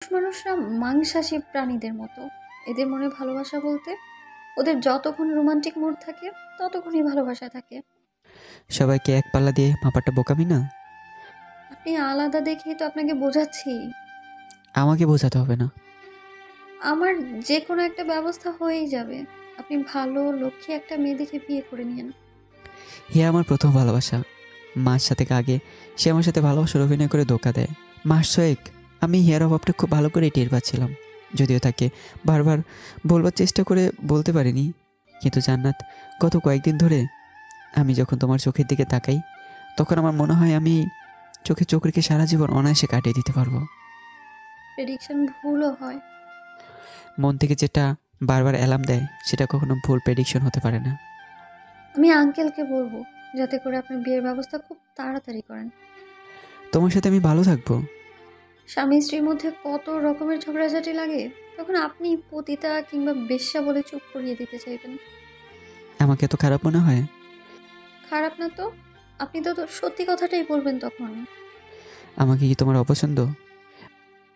মানুষরা মাংসাশী প্রাণীদের মতো। এদের মনে ভালোবাসা বলতে ওদের যতক্ষণ রোমান্টিক মুড থাকে ততক্ষণই ভালোবাসা থাকে। সবাইকে এক পাল্লা দিয়ে মাপাটা বোকামি না? আপনি আলাদা দেখেই তো আপনাকে বোঝাচ্ছি। আমাকে বোঝাতে হবে না। আমার যে কোনো একটা ব্যবস্থা হয়েই যাবে। আপনি ভালো লক্ষ্মী একটা মেয়ে দেখে বিয়ে করে নিয়েন। হে আমার প্রথম ভালোবাসা। মার সাথে আগে সে আমার সাথে ভালোবাসার অভিনয় করে ধোকা দেয়। মাস ছয়েক আমি হিয়ার অভাবটা খুব ভালো করে টের পাচ্ছিলাম, যদিও তাকে বারবার বলবার চেষ্টা করে বলতে পারিনি। কিন্তু জান্নাত, গত কয়েকদিন ধরে আমি যখন তোমার চোখের দিকে তাকাই, তখন আমার মনে হয় আমি চোখে চোখ রেখে সারা জীবন অনায়াসে কাটিয়ে দিতে পারবো। প্রেডিকশন ভুলও হয়। মন থেকে যেটা বারবার অ্যালার্ম দেয় সেটা কখনো ভুল প্রেডিকশন হতে পারে না। আমি আঙ্কেলকে বলবো যাতে করে আপনার বিয়ের ব্যবস্থা খুব তাড়াতাড়ি করেন। তোমার সাথে আমি ভালো থাকবো। স্বামী স্ত্রীর মধ্যে কত রকমের ঝগড়াঝাটি লাগে, তখন আপনি পতিতা কিংবা বেশ্যা বলে চুপ করিয়ে দিতে চাইবেন। আমাকে এত খারাপ মনে হয়? খারাপ না তো। আপনি তো সত্যি কথাটাই বলবেন তখন। আমাকে কি তোমার অপছন্দ?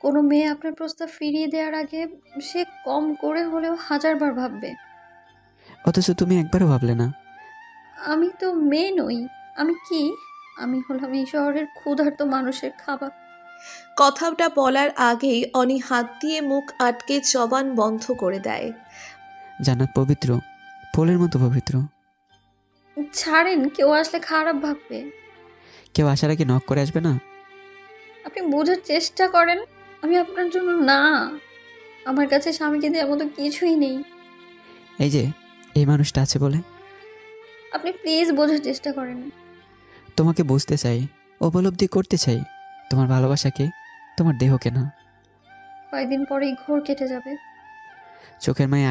কোনো মেয়ে আপনার প্রস্তাব ফিরিয়ে দেওয়ার আগে সে কম করে হলেও 1000বার ভাববে। অথচ তুমি একবারও ভাবলে না। আমি তো মেয়ে নই। আমি কি? আমি হলাম এই শহরের ক্ষুধার্ত মানুষের খাবার। কথাটা বলার আগেই অনি হাত দিয়ে মুখ আটকে জবান বন্ধ করে দেয়। জান্নাত পবিত্র, ফুলের মতো পবিত্র। ছাড়েন, কেউ আসলে খারাপ ভাববে। কেউ আসার আগে নক করে আসবে না? আপনি বোঝার চেষ্টা করেন। আমি আপনার জন্য না। আমার কাছে স্বামীকে দেওয়ার মতো কিছুই নেই। এই যে এই মানুষটা আছে বলে। আপনি প্লিজ বোঝার চেষ্টা করেন। তোমাকে বুঝতে চাই, উপলব্ধি করতে চাই, তোমার ভালোবাসাকে, তোমার দেহকে না। কয়েকদিন পরেই ঘোর কেটে যাবে। চোখের মায়া